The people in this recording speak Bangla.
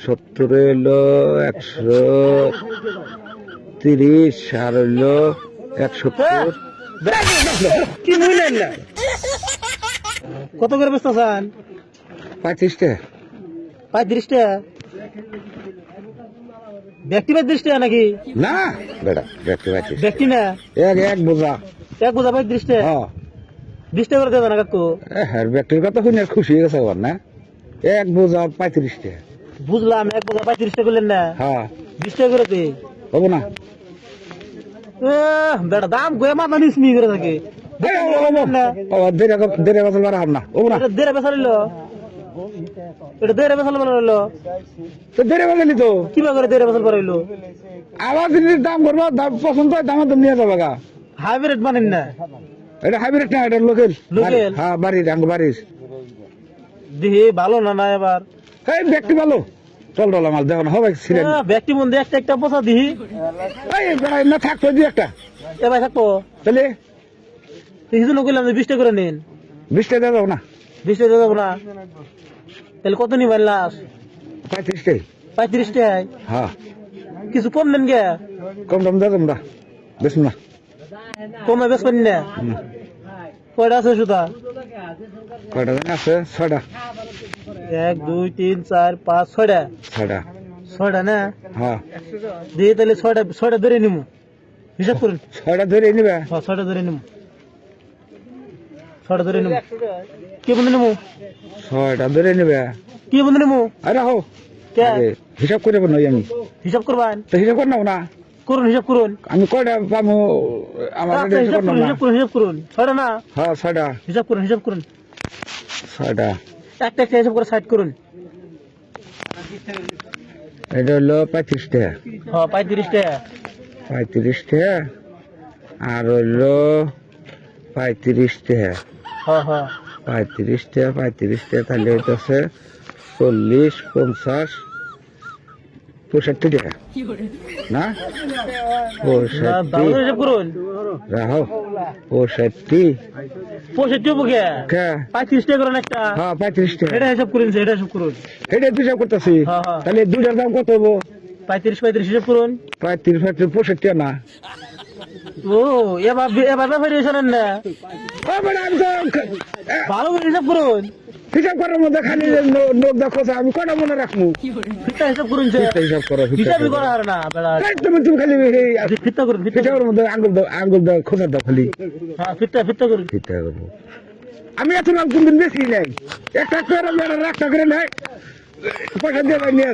70 হইলো 130 আর হইলো 170। কি বুঝলেন না কত করে ব্যস্ত চান? 35 টাকা। 35 টাকা ব্যক্তি 35 টাকা নাকি? না বেটা ব্যক্তি 35 ব্যক্তি না এক বোঝা। এক বোঝা 35 টাকা। হ্যাঁ 20 টাকা করে দেবেন না কাকু? হ্যাঁ ব্যক্তির কথা শুনে খুশি হয়ে গেছে না। এক বোঝা 35 টাকা। বুঝলাম এক বোঝা 35 টাকা করলেন না? হ্যাঁ 20 টাকা করে দে। হবো না? বেটা দাম গোয়া মাথা নিসমি করে থাকে। দেড় বছর বাড়া হব না। হবো না? এটা দেড় বছর হইলো, এটা দেড় বছর পরে হইলো। তো দেড় বছর নি তো কি করে দেড় বছর পরে হইলো? আবার জিনিস দাম করবো, দাম পছন্দ হয় দামে দাম নিয়ে যাবো গা। হাইব্রিড মানেন না? এটা হাইব্রিড না, এটা লোকেল। লোকেল? হ্যাঁ বাড়ির বাড়ির। দিহি ভালো না না এবার? এই ব্যক্তি ভালো চল ডলা মাল দেখো না হবে ছিলেন। ব্যক্তি মধ্যে একটা একটা পোষা দিহি না থাকতো দুই একটা এবার থাকবো তাহলে কিছু করলাম 20 টাকা করে নিন। 20 টাকা যাবো না? 20 টাকা যাবো না? তাহলে কত নিবেন লাস্ট? 35 টাকা। 35 টাকায়? হ্যাঁ কিছু কম নেন গে? কম দাম দেবো না, বেশ না। কমে বেশ করেন না? কয়টা আছে সুতা? কয়টা জানি আছে? 6টা। 1 2 3 4 5 6টা। 6টা। 6টা না? হ্যাঁ দিয়ে তাহলে 6টা ধরে নিমু, হিসাব করুন। 6টা ধরে নিবে? হ্যাঁ 6টা ধরে নিমু, 6টা ধরে নিমু। কি বন্ধু নিমু? 6টা ধরে নিবে? কি বন্ধু নিমু? আরে হো কে হিসাব করে নই আমি। হিসাব করবেন? তো হিসাব কর নাও না। করুন হিসাব করুন। আমি কয়টা পাবো আমার আচ্ছা, হিসাব করুন, হিসাব করুন, হিসাব করুন। 6টা না? হ্যাঁ 6টা। হিসাব করুন, হিসাব করুন। 6টা। একটা একটা হিসাব করে সাইড করুন। এটা হলো 35 টাকা। হ্যাঁ 35 টাকা। 35 টাকা আর হইলো 35 টাকা। হ্যাঁ হ্যাঁ 35 টাকা 35 টাকা তাহলে হইতেছে 40 50 65 টাকা না? দাম হিসাব করুন। রাহো 65 65 হবো কে? কে? 35 টাকা করেন একটা। হ্যাঁ 35 টাকা। এটা হিসাব করুন, এটা হিসাব করুন। এটা তুই হিসাব করতেছি। হ্যাঁ, হ্যাঁ। তাহলে দুইটার দাম কত হবো? 35 হিসাব করুন। 35 65 টাকা না? ও এবার এবার ব্যাপারে শোনেন না, আমি তো ভালো করে হিসাব করুন। হিসাব করার মধ্যে খালি নোট দেখো, আমি কটা মনে রাখবো? ফিতা হিসাব করুন। হিসাব করো, হিসাবই করা হয় না বেড়া। তুমি তুমি খালি ফিতা করুন, ফিতা হিসাবের মধ্যে আঙ্গুল দাও খোঁজা দাও খালি। হ্যাঁ ফিতা করুন। ফিতা করবো। আমি এত নাম কোনদিন বেশি নাই, একটা করে রাখটা করে নাই, পয়সা দিয়ে নিয়ে